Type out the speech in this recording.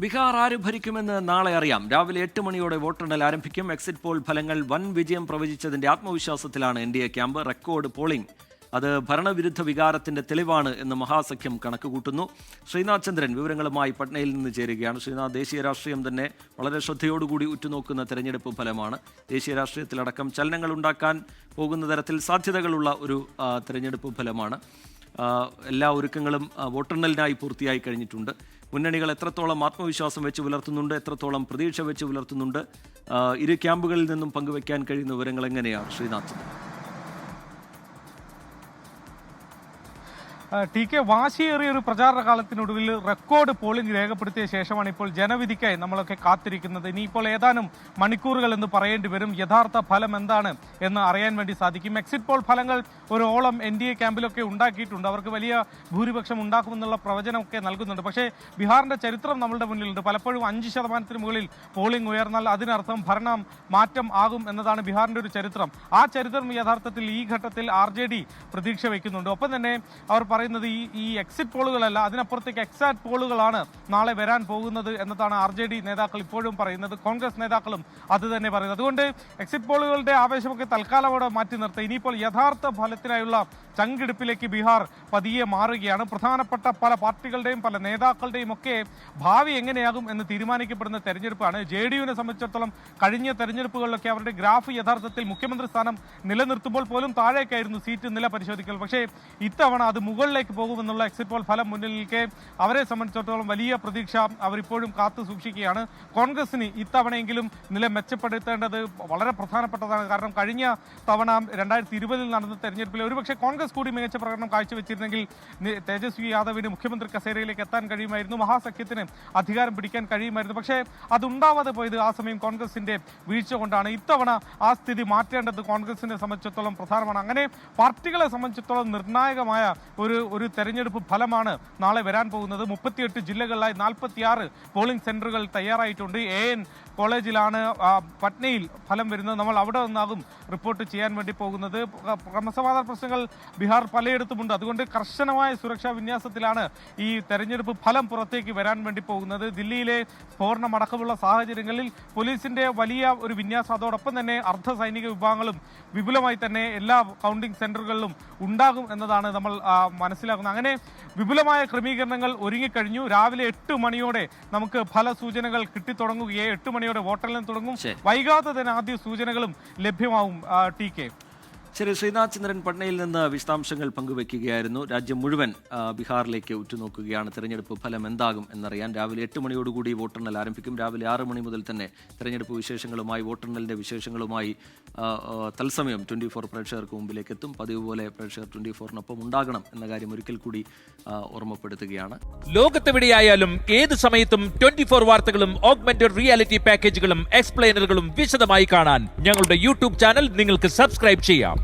ബീഹാർ ആര് ഭരിക്കുമെന്ന് നാളെ അറിയാം. രാവിലെ 8 മണിയോടെ വോട്ടെണ്ണൽ ആരംഭിക്കും. എക്സിറ്റ് പോൾ ഫലങ്ങൾ വൻ വിജയം പ്രവചിച്ചതിന്റെ ആത്മവിശ്വാസത്തിലാണ് NDA ക്യാമ്പ്. റെക്കോർഡ് പോളിംഗ് അത് ഭരണവിരുദ്ധ വികാരത്തിന്റെ തെളിവാണ് എന്ന് മഹാസഖ്യം കണക്കുകൂട്ടുന്നു. ശ്രീനാഥ് ചന്ദ്രൻ വിവരങ്ങളുമായി പട്നയിൽ നിന്ന് ചേരുകയാണ്. ശ്രീനാഥ്, ദേശീയ രാഷ്ട്രീയം തന്നെ വളരെ ശ്രദ്ധയോടുകൂടി ഉറ്റുനോക്കുന്ന തെരഞ്ഞെടുപ്പ് ഫലമാണ്. ദേശീയ രാഷ്ട്രീയത്തിലടക്കം ചലനങ്ങൾ ഉണ്ടാക്കാൻ പോകുന്ന തരത്തിൽ സാധ്യതകളുള്ള ഒരു തെരഞ്ഞെടുപ്പ് ഫലമാണ്. എല്ലാ ഒരുക്കങ്ങളും വോട്ടെണ്ണലിനായി പൂർത്തിയായി കഴിഞ്ഞിട്ടുണ്ട്. മുന്നണികൾ എത്രത്തോളം ആത്മവിശ്വാസം വെച്ച് പുലർത്തുന്നുണ്ട്, എത്രത്തോളം പ്രതീക്ഷ വെച്ച് പുലർത്തുന്നുണ്ട്, ഇരു ക്യാമ്പുകളിൽ നിന്നും പങ്കുവയ്ക്കാൻ കഴിയുന്ന വിവരങ്ങൾ എങ്ങനെയാണ് ശ്രീനാഥ്? TK വാശിയേറിയ ഒരു പ്രചാരണ കാലത്തിനൊടുവിൽ റെക്കോർഡ് പോളിംഗ് രേഖപ്പെടുത്തിയ ശേഷമാണ് ഇപ്പോൾ ജനവിധിക്കായി നമ്മളൊക്കെ കാത്തിരിക്കുന്നത്. ഇനിയിപ്പോൾ ഏതാനും മണിക്കൂറുകൾ എന്ന് പറയേണ്ടി വരും. യഥാർത്ഥ ഫലം എന്താണ് എന്ന് അറിയാൻ വേണ്ടി സാധിക്കും. എക്സിറ്റ് പോൾ ഫലങ്ങൾ ഒരു ഓളം NDA ക്യാമ്പിലൊക്കെ ഉണ്ടാക്കിയിട്ടുണ്ട്. അവർക്ക് വലിയ ഭൂരിപക്ഷം ഉണ്ടാക്കുമെന്നുള്ള പ്രവചനമൊക്കെ നൽകുന്നുണ്ട്. പക്ഷേ ബീഹാറിന്റെ ചരിത്രം നമ്മളുടെ മുന്നിലുണ്ട്. പലപ്പോഴും 5% മുകളിൽ പോളിംഗ് ഉയർന്നാൽ അതിനർത്ഥം ഭരണം മാറ്റം ആകും എന്നതാണ് ബീഹാറിന്റെ ഒരു ചരിത്രം. ആ ചരിത്രം യഥാർത്ഥത്തിൽ ഈ ഘട്ടത്തിൽ RJD പ്രതീക്ഷ വയ്ക്കുന്നുണ്ട്. ഒപ്പം തന്നെ അവർ പറയുന്നത് ഈ എക്സിറ്റ് പോളുകളല്ല, അതിനപ്പുറത്തേക്ക് എക്സാക്ട് പോളുകളാണ് നാളെ വരാൻ പോകുന്നത് എന്നതാണ് RJD നേതാക്കൾ ഇപ്പോഴും പറയുന്നത്. കോൺഗ്രസ് നേതാക്കളും അത് തന്നെ പറയുന്നത്. അതുകൊണ്ട് എക്സിറ്റ് പോളുകളുടെ ആവേശമൊക്കെ തൽക്കാലം അവിടെ മാറ്റി നിർത്തുക. ഇനിയിപ്പോൾ യഥാർത്ഥ ഫലത്തിനായുള്ള ചങ്കിടിപ്പിലേക്ക് ബീഹാർ പതിയെ മാറുകയാണ്. പ്രധാനപ്പെട്ട പല പാർട്ടികളുടെയും പല നേതാക്കളുടെയും ഒക്കെ ഭാവി എങ്ങനെയാകും എന്ന് തീരുമാനിക്കപ്പെടുന്ന തെരഞ്ഞെടുപ്പാണ്. JDUവിനെ സംബന്ധിച്ചിടത്തോളം കഴിഞ്ഞ തെരഞ്ഞെടുപ്പുകളിലൊക്കെ അവരുടെ ഗ്രാഫ് യഥാർത്ഥത്തിൽ മുഖ്യമന്ത്രി സ്ഥാനം നിലനിർത്തുമ്പോൾ പോലും താഴേക്കായിരുന്നു സീറ്റ് നില പരിശോധിക്കൽ. പക്ഷേ ഇത്തവണ അത് മുകളിലേക്ക് പോകുമെന്നുള്ള എക്സിറ്റ് പോൾ ഫലം മുന്നിലേക്ക് അവരെ സംബന്ധിച്ചിടത്തോളം വലിയ പ്രതീക്ഷ അവരിപ്പോഴും കാത്തു സൂക്ഷിക്കുകയാണ്. കോൺഗ്രസിന് ഇത്തവണയെങ്കിലും നില മെച്ചപ്പെടുത്തേണ്ടത് വളരെ പ്രധാനപ്പെട്ടതാണ്. കാരണം കഴിഞ്ഞ തവണ 2020 നടന്ന തെരഞ്ഞെടുപ്പിൽ ഒരുപക്ഷെ കോൺഗ്രസ് കൂടി മികച്ച പ്രകടനം കാഴ്ചവെച്ചിരുന്നെങ്കിൽ തേജസ്വി യാദവിന് മുഖ്യമന്ത്രി കസേരയിലേക്ക് എത്താൻ കഴിയുമായിരുന്നു, മഹാസഖ്യത്തിന് അധികാരം പിടിക്കാൻ കഴിയുമായിരുന്നു. പക്ഷേ അതുണ്ടാവാതെ പോയത് ആ സമയം കോൺഗ്രസിന്റെ വീഴ്ച കൊണ്ടാണ്. ഇത്തവണ ആ സ്ഥിതി മാറ്റേണ്ടത് കോൺഗ്രസിനെ സംബന്ധിച്ചിടത്തോളം പ്രധാനമാണ്. അങ്ങനെ പാർട്ടികളെ സംബന്ധിച്ചിടത്തോളം നിർണായകമായ ഒരു തെരഞ്ഞെടുപ്പ് ഫലമാണ് നാളെ വരാൻ പോകുന്നത്. 38 ജില്ലകളിലായി 46 പോളിംഗ് സെന്ററുകൾ തയ്യാറായിട്ടുണ്ട്. AN കോളേജിലാണ് പട്നയിൽ ഫലം വരുന്നത്. നമ്മൾ അവിടെ നിന്നാകും റിപ്പോർട്ട് ചെയ്യാൻ വേണ്ടി പോകുന്നത്. ക്രമസമാധാന പ്രശ്നങ്ങൾ ബീഹാർ പലയിടത്തുമുണ്ട്. അതുകൊണ്ട് കർശനമായ സുരക്ഷാ വിന്യാസത്തിലാണ് ഈ തെരഞ്ഞെടുപ്പ് ഫലം പുറത്തേക്ക് വരാൻ വേണ്ടി പോകുന്നത്. ദില്ലിയിലെ സ്ഫോടനമടക്കമുള്ള സാഹചര്യങ്ങളിൽ പോലീസിന്റെ വലിയ ഒരു വിന്യാസം, അതോടൊപ്പം തന്നെ അർദ്ധ സൈനിക വിഭാഗങ്ങളും വിപുലമായി തന്നെ എല്ലാ കൗണ്ടിംഗ് സെന്ററുകളിലും ഉണ്ടാകും എന്നതാണ് നമ്മൾ മനസ്സിലാക്കുന്നത്. അങ്ങനെ വിപുലമായ ക്രമീകരണങ്ങൾ ഒരുങ്ങിക്കഴിഞ്ഞു. രാവിലെ 8 മണിയോടെ നമുക്ക് ഫല സൂചനകൾ കിട്ടിത്തുടങ്ങുകയെ 8 മണിയോടെ വോട്ടെണ്ണൽ തുടങ്ങും. വൈകാതെ തന്നെ ആദ്യ സൂചനകളും ലഭ്യമാവും. TK ശരി, ശ്രീനാഥ് ചന്ദ്രൻ പട്നയിൽ നിന്ന് വിശദാംശങ്ങൾ പങ്കുവയ്ക്കുകയായിരുന്നു. രാജ്യം മുഴുവൻ ബീഹാറിലേക്ക് ഉറ്റുനോക്കുകയാണ്. തെരഞ്ഞെടുപ്പ് ഫലം എന്താകും എന്നറിയാൻ രാവിലെ 8 മണിയോടുകൂടി വോട്ടെണ്ണൽ ആരംഭിക്കും. രാവിലെ 6 മണി മുതൽ തന്നെ തെരഞ്ഞെടുപ്പ് വിശേഷങ്ങളുമായി, വോട്ടെണ്ണലിന്റെ വിശേഷങ്ങളുമായി തത്സമയം 24 പ്രേക്ഷകർക്ക് മുമ്പിലേക്ക് എത്തും. പതിവ് പോലെ പ്രേക്ഷകർ 24-നൊപ്പം ഉണ്ടാകണം എന്ന കാര്യം ഒരിക്കൽ കൂടി ഓർമ്മപ്പെടുത്തുകയാണ്. ലോകത്തെവിടെയായാലും ഏത് സമയത്തും 24 വാർത്തകളും ഓഗ്മെന്റഡ് റിയാലിറ്റി പാക്കേജുകളും എക്സ്പ്ലെയിനറുകളും വിശദമായി കാണാൻ ഞങ്ങളുടെ YouTube ചാനൽ നിങ്ങൾക്ക് സബ്സ്ക്രൈബ് ചെയ്യാം.